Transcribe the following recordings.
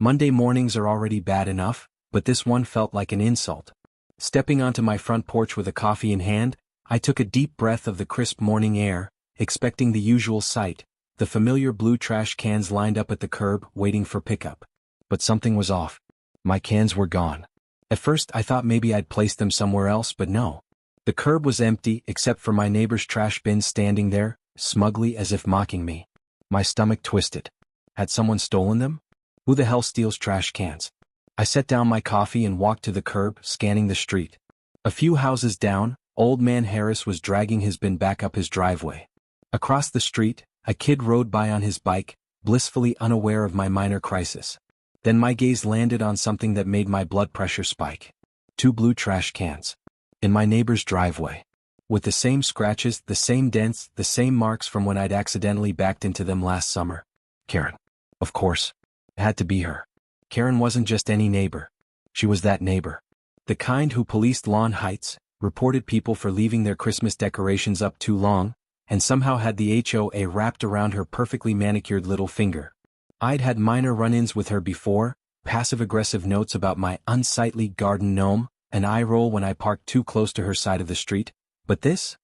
Monday mornings are already bad enough, but this one felt like an insult. Stepping onto my front porch with a coffee in hand, I took a deep breath of the crisp morning air, expecting the usual sight, the familiar blue trash cans lined up at the curb waiting for pickup. But something was off. My cans were gone. At first I thought maybe I'd placed them somewhere else, but no. The curb was empty except for my neighbor's trash bin standing there, smugly as if mocking me. My stomach twisted. Had someone stolen them? Who the hell steals trash cans? I set down my coffee and walked to the curb, scanning the street. A few houses down, Old Man Harris was dragging his bin back up his driveway. Across the street, a kid rode by on his bike, blissfully unaware of my minor crisis. Then my gaze landed on something that made my blood pressure spike. 2 blue trash cans. In my neighbor's driveway. With the same scratches, the same dents, the same marks from when I'd accidentally backed into them last summer. Karen. Of course. It had to be her. Karen wasn't just any neighbor. She was that neighbor. The kind who policed lawn heights, reported people for leaving their Christmas decorations up too long, and somehow had the HOA wrapped around her perfectly manicured little finger. I'd had minor run-ins with her before, passive-aggressive notes about my unsightly garden gnome, an eye roll when I parked too close to her side of the street, but this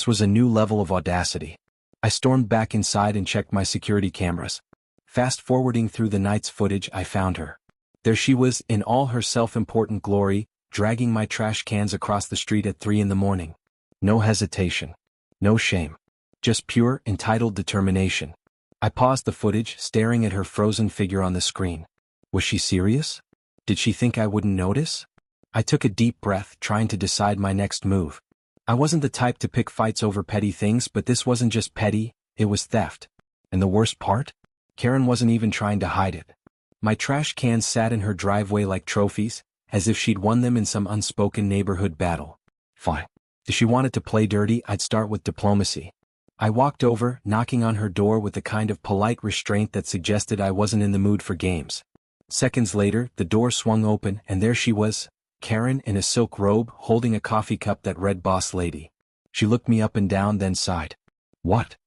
was a new level of audacity. I stormed back inside and checked my security cameras. Fast-forwarding through the night's footage, I found her. There she was, in all her self-important glory, dragging my trash cans across the street at 3 a.m. No hesitation. No shame. Just pure, entitled determination. I paused the footage, staring at her frozen figure on the screen. Was she serious? Did she think I wouldn't notice? I took a deep breath, trying to decide my next move. I wasn't the type to pick fights over petty things, but this wasn't just petty, it was theft. And the worst part? Karen wasn't even trying to hide it. My trash cans sat in her driveway like trophies, as if she'd won them in some unspoken neighborhood battle. Fine. If she wanted to play dirty, I'd start with diplomacy. I walked over, knocking on her door with the kind of polite restraint that suggested I wasn't in the mood for games. Seconds later, the door swung open and there she was, Karen in a silk robe, holding a coffee cup that read Boss Lady. She looked me up and down, then sighed. What?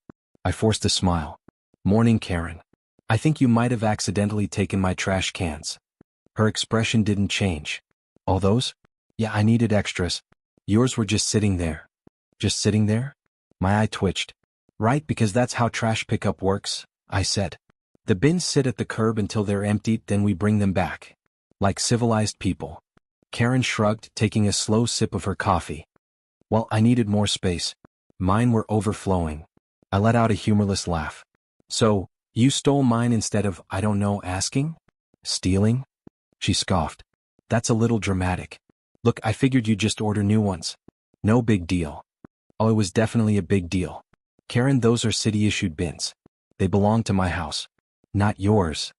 I forced a smile. Morning, Karen. I think you might have accidentally taken my trash cans. Her expression didn't change. All those? Yeah, I needed extras. Yours were just sitting there. Just sitting there? My eye twitched. Right, because that's how trash pickup works, I said. The bins sit at the curb until they're emptied, then we bring them back. Like civilized people. Karen shrugged, taking a slow sip of her coffee. Well, I needed more space. Mine were overflowing. I let out a humorless laugh. So, you stole mine instead of, I don't know, asking? Stealing? She scoffed. That's a little dramatic. Look, I figured you'd just order new ones. No big deal. Oh, it was definitely a big deal. Karen, those are city-issued bins. They belong to my house. Not yours.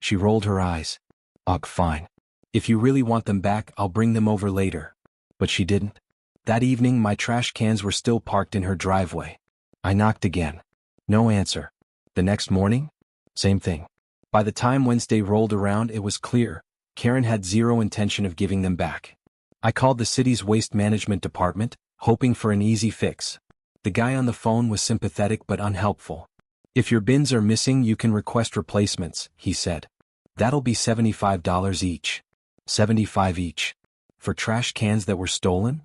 She rolled her eyes. Ugh, fine. If you really want them back, I'll bring them over later. But she didn't. That evening, my trash cans were still parked in her driveway. I knocked again. No answer. The next morning? Same thing. By the time Wednesday rolled around, it was clear. Karen had zero intention of giving them back. I called the city's waste management department, hoping for an easy fix. The guy on the phone was sympathetic but unhelpful. If your bins are missing, you can request replacements, he said. That'll be $75 each. $75 each. For trash cans that were stolen?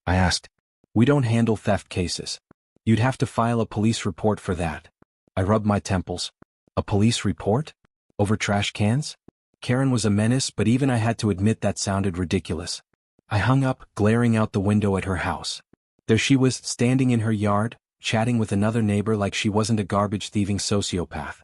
I asked. We don't handle theft cases. You'd have to file a police report for that. I rubbed my temples. A police report? Over trash cans? Karen was a menace, but even I had to admit that sounded ridiculous. I hung up, glaring out the window at her house. There she was, standing in her yard, chatting with another neighbor like she wasn't a garbage-thieving sociopath.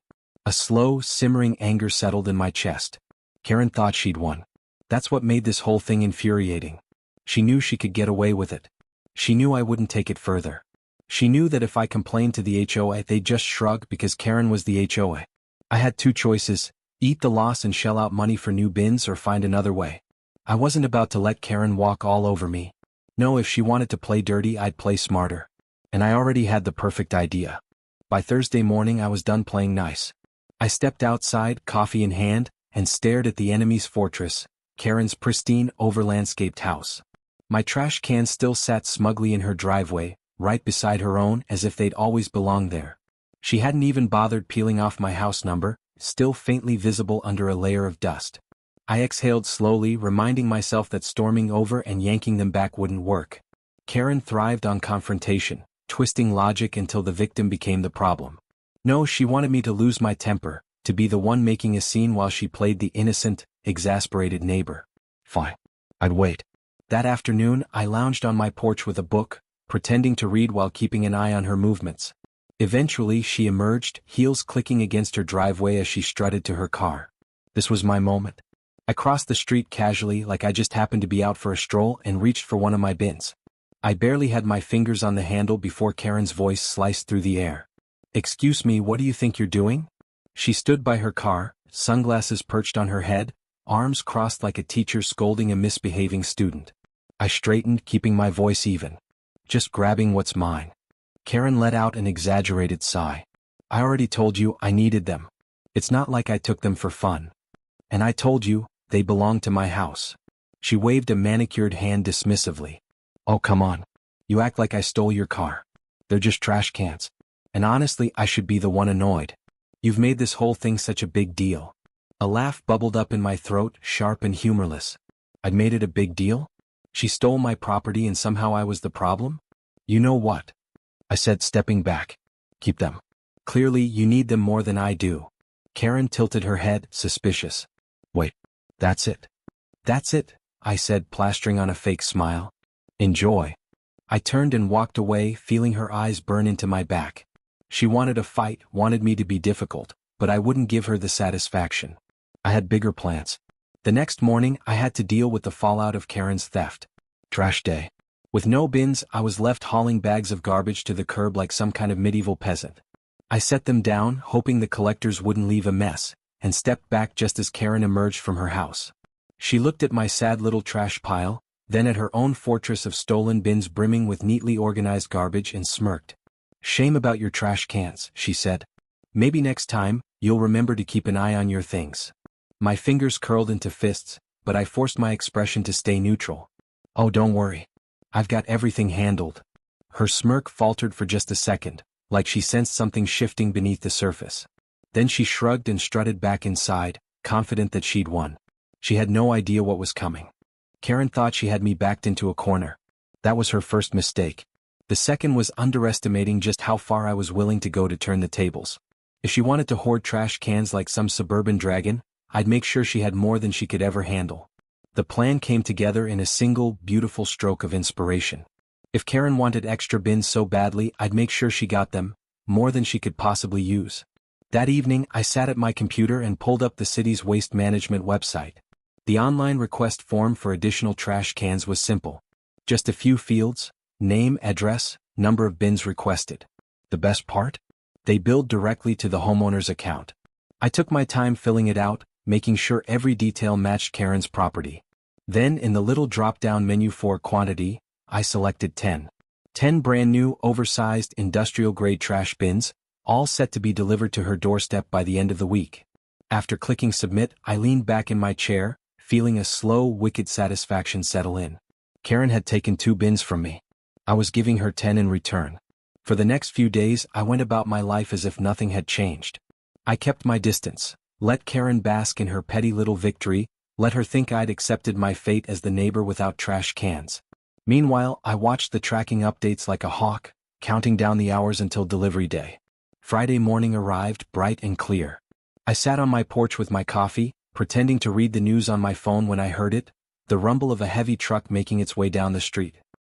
A slow, simmering anger settled in my chest. Karen thought she'd won. That's what made this whole thing infuriating. She knew she could get away with it. She knew I wouldn't take it further. She knew that if I complained to the HOA, they'd just shrug because Karen was the HOA. I had two choices: eat the loss and shell out money for new bins or find another way. I wasn't about to let Karen walk all over me. No, if she wanted to play dirty, I'd play smarter. And I already had the perfect idea. By Thursday morning, I was done playing nice. I stepped outside, coffee in hand, and stared at the enemy's fortress, Karen's pristine, over-landscaped house. My trash cans still sat smugly in her driveway, right beside her own, as if they'd always belonged there. She hadn't even bothered peeling off my house number, still faintly visible under a layer of dust. I exhaled slowly, reminding myself that storming over and yanking them back wouldn't work. Karen thrived on confrontation, twisting logic until the victim became the problem. No, she wanted me to lose my temper, to be the one making a scene while she played the innocent, exasperated neighbor. Fine. I'd wait. That afternoon, I lounged on my porch with a book, pretending to read while keeping an eye on her movements. Eventually, she emerged, heels clicking against her driveway as she strutted to her car. This was my moment. I crossed the street casually like I just happened to be out for a stroll and reached for one of my bins. I barely had my fingers on the handle before Karen's voice sliced through the air. "Excuse me, what do you think you're doing?" She stood by her car, sunglasses perched on her head, arms crossed like a teacher scolding a misbehaving student. I straightened, keeping my voice even. "Just grabbing what's mine." Karen let out an exaggerated sigh. "I already told you I needed them. It's not like I took them for fun. And I told you, they belong to my house." She waved a manicured hand dismissively. "Oh, come on. You act like I stole your car. They're just trash cans. And honestly, I should be the one annoyed. You've made this whole thing such a big deal." A laugh bubbled up in my throat, sharp and humorless. I'd made it a big deal? She stole my property and somehow I was the problem? "You know what?" I said, stepping back. "Keep them. Clearly, you need them more than I do." Karen tilted her head, suspicious. "Wait. That's it?" "That's it," I said, plastering on a fake smile. "Enjoy." I turned and walked away, feeling her eyes burn into my back. She wanted a fight, wanted me to be difficult, but I wouldn't give her the satisfaction. I had bigger plans. The next morning, I had to deal with the fallout of Karen's theft. Trash day. With no bins, I was left hauling bags of garbage to the curb like some kind of medieval peasant. I set them down, hoping the collectors wouldn't leave a mess, and stepped back just as Karen emerged from her house. She looked at my sad little trash pile, then at her own fortress of stolen bins brimming with neatly organized garbage and smirked. "Shame about your trash cans," she said. "Maybe next time, you'll remember to keep an eye on your things." My fingers curled into fists, but I forced my expression to stay neutral. "Oh, don't worry. I've got everything handled." Her smirk faltered for just a second, like she sensed something shifting beneath the surface. Then she shrugged and strutted back inside, confident that she'd won. She had no idea what was coming. Karen thought she had me backed into a corner. That was her first mistake. The second was underestimating just how far I was willing to go to turn the tables. If she wanted to hoard trash cans like some suburban dragon, I'd make sure she had more than she could ever handle. The plan came together in a single, beautiful stroke of inspiration. If Karen wanted extra bins so badly, I'd make sure she got them, more than she could possibly use. That evening, I sat at my computer and pulled up the city's waste management website. The online request form for additional trash cans was simple. Just a few fields: name, address, number of bins requested. The best part? They billed directly to the homeowner's account. I took my time filling it out, making sure every detail matched Karen's property. Then, in the little drop-down menu for quantity, I selected 10. 10 brand new, oversized, industrial-grade trash bins, all set to be delivered to her doorstep by the end of the week. After clicking submit, I leaned back in my chair, feeling a slow, wicked satisfaction settle in. Karen had taken 2 bins from me. I was giving her 10 in return. For the next few days, I went about my life as if nothing had changed. I kept my distance, let Karen bask in her petty little victory, let her think I'd accepted my fate as the neighbor without trash cans. Meanwhile, I watched the tracking updates like a hawk, counting down the hours until delivery day. Friday morning arrived, bright and clear. I sat on my porch with my coffee, pretending to read the news on my phone when I heard it, the rumble of a heavy truck making its way down the street.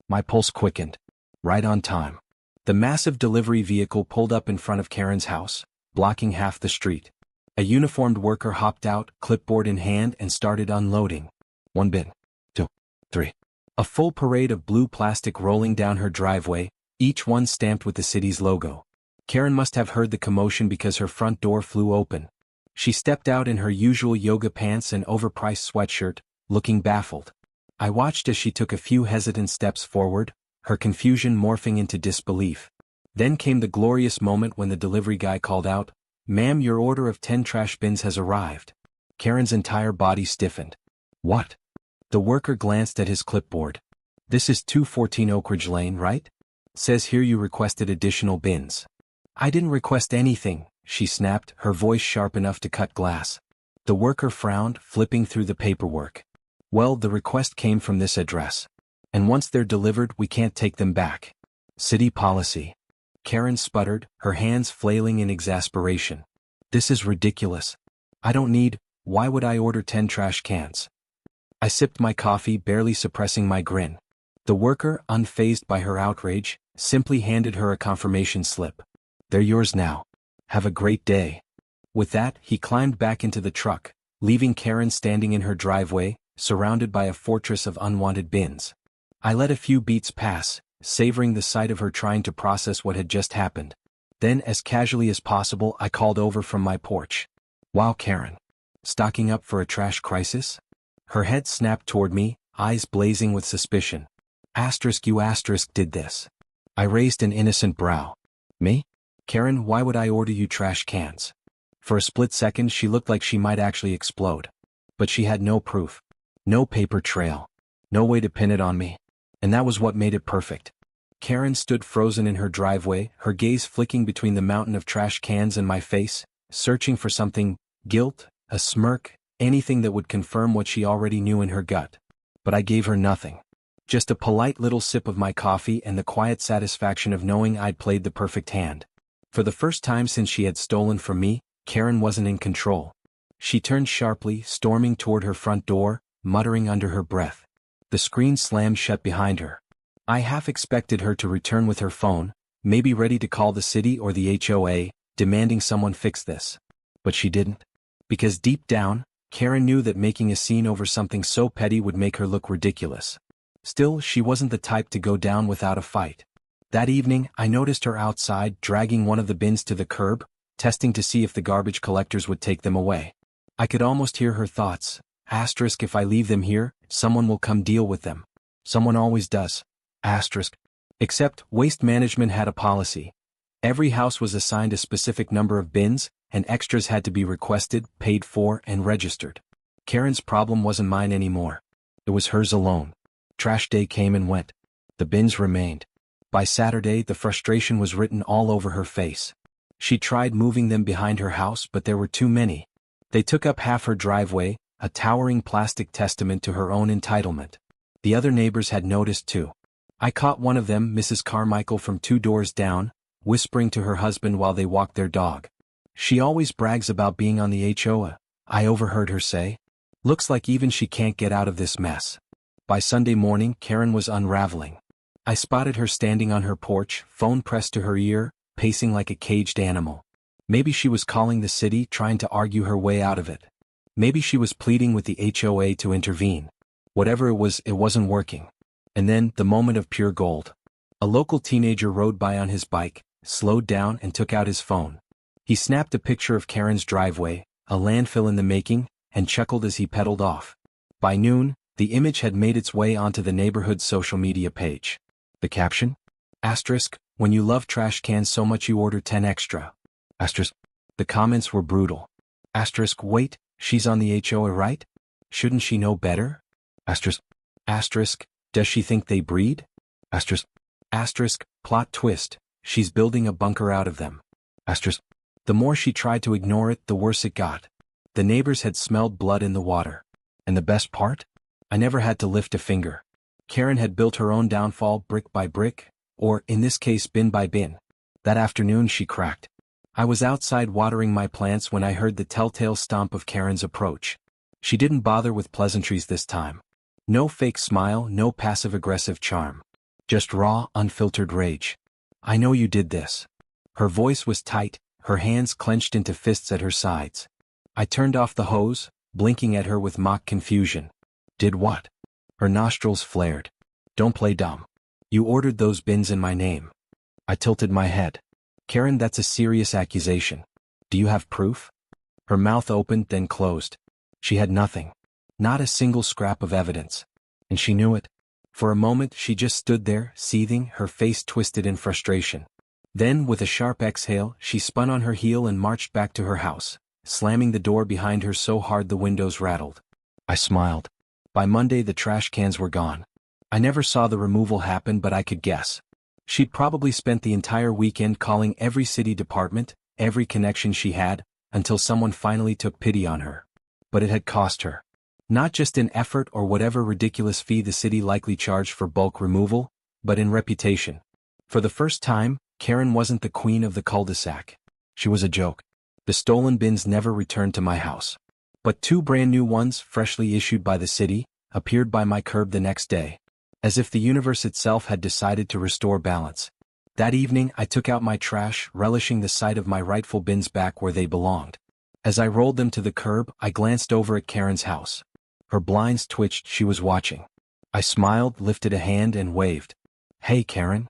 My pulse quickened. Right on time. The massive delivery vehicle pulled up in front of Karen's house, blocking half the street. A uniformed worker hopped out, clipboard in hand, and started unloading. 1 bin. 2. 3. A full parade of blue plastic rolling down her driveway, each one stamped with the city's logo. Karen must have heard the commotion because her front door flew open. She stepped out in her usual yoga pants and overpriced sweatshirt, looking baffled. I watched as she took a few hesitant steps forward, her confusion morphing into disbelief. Then came the glorious moment when the delivery guy called out, "Ma'am, your order of 10 trash bins has arrived." Karen's entire body stiffened. "What?" The worker glanced at his clipboard. "This is 214 Oak Ridge Lane, right? Says here you requested additional bins." "I didn't request anything," she snapped, her voice sharp enough to cut glass. The worker frowned, flipping through the paperwork. Well, the request came from this address. And once they're delivered, we can't take them back. City policy. Karen sputtered, her hands flailing in exasperation. This is ridiculous. I don't need, why would I order 10 trash cans? I sipped my coffee, barely suppressing my grin. The worker, unfazed by her outrage, simply handed her a confirmation slip. They're yours now. Have a great day. With that, he climbed back into the truck, leaving Karen standing in her driveway, surrounded by a fortress of unwanted bins. I let a few beats pass, savoring the sight of her trying to process what had just happened. Then, as casually as possible, I called over from my porch. Wow, Karen. Stocking up for a trash crisis? Her head snapped toward me, eyes blazing with suspicion. You did this. I raised an innocent brow. Me? Karen, why would I order you trash cans? For a split second she looked like she might actually explode. But she had no proof. No paper trail. No way to pin it on me. And that was what made it perfect. Karen stood frozen in her driveway, her gaze flicking between the mountain of trash cans and my face, searching for something, guilt, a smirk, anything that would confirm what she already knew in her gut. But I gave her nothing. Just a polite little sip of my coffee and the quiet satisfaction of knowing I'd played the perfect hand. For the first time since she had stolen from me, Karen wasn't in control. She turned sharply, storming toward her front door, muttering under her breath. The screen slammed shut behind her. I half expected her to return with her phone, maybe ready to call the city or the HOA, demanding someone fix this. But she didn't. Because deep down, Karen knew that making a scene over something so petty would make her look ridiculous. Still, she wasn't the type to go down without a fight. That evening, I noticed her outside, dragging one of the bins to the curb, testing to see if the garbage collectors would take them away. I could almost hear her thoughts. If I leave them here, someone will come deal with them. Someone always does. Except, Waste Management had a policy. Every house was assigned a specific number of bins, and extras had to be requested, paid for, and registered. Karen's problem wasn't mine anymore. It was hers alone. Trash day came and went. The bins remained. By Saturday, the frustration was written all over her face. She tried moving them behind her house, but there were too many. They took up half her driveway, a towering plastic testament to her own entitlement. The other neighbors had noticed too. I caught one of them, Mrs. Carmichael from 2 doors down, whispering to her husband while they walked their dog. She always brags about being on the HOA, I overheard her say. Looks like even she can't get out of this mess. By Sunday morning, Karen was unraveling. I spotted her standing on her porch, phone pressed to her ear, pacing like a caged animal. Maybe she was calling the city, trying to argue her way out of it. Maybe she was pleading with the HOA to intervene. Whatever it wasn't working. And then, the moment of pure gold. A local teenager rode by on his bike, slowed down and took out his phone. He snapped a picture of Karen's driveway, a landfill in the making, and chuckled as he pedaled off. By noon, the image had made its way onto the neighborhood's social media page. The caption? When you love trash cans so much you order 10 extra. The comments were brutal. Wait, she's on the HOA, right? Shouldn't she know better? Does she think they breed? Plot twist, she's building a bunker out of them. The more she tried to ignore it, the worse it got. The neighbors had smelled blood in the water. And the best part? I never had to lift a finger. Karen had built her own downfall brick by brick, or, in this case, bin by bin. That afternoon she cracked. I was outside watering my plants when I heard the telltale stomp of Karen's approach. She didn't bother with pleasantries this time. No fake smile, no passive-aggressive charm. Just raw, unfiltered rage. I know you did this. Her voice was tight, her hands clenched into fists at her sides. I turned off the hose, blinking at her with mock confusion. Did what? Her nostrils flared. Don't play dumb. You ordered those bins in my name. I tilted my head. Karen, that's a serious accusation. Do you have proof? Her mouth opened, then closed. She had nothing. Not a single scrap of evidence. And she knew it. For a moment, she just stood there, seething, her face twisted in frustration. Then, with a sharp exhale, she spun on her heel and marched back to her house, slamming the door behind her so hard the windows rattled. I smiled. By Monday, the trash cans were gone. I never saw the removal happen, but I could guess. She'd probably spent the entire weekend calling every city department, every connection she had, until someone finally took pity on her. But it had cost her. Not just in effort or whatever ridiculous fee the city likely charged for bulk removal, but in reputation. For the first time, Karen wasn't the queen of the cul-de-sac. She was a joke. The stolen bins never returned to my house. But 2 brand new ones, freshly issued by the city, appeared by my curb the next day. As if the universe itself had decided to restore balance. That evening I took out my trash, relishing the sight of my rightful bins back where they belonged. As I rolled them to the curb, I glanced over at Karen's house. Her blinds twitched, she was watching. I smiled, lifted a hand and waved. "Hey Karen,"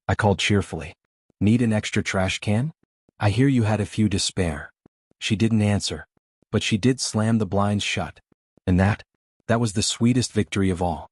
I called cheerfully. "Need an extra trash can? I hear you had a few to spare." She didn't answer. But she did slam the blinds shut. And that was the sweetest victory of all.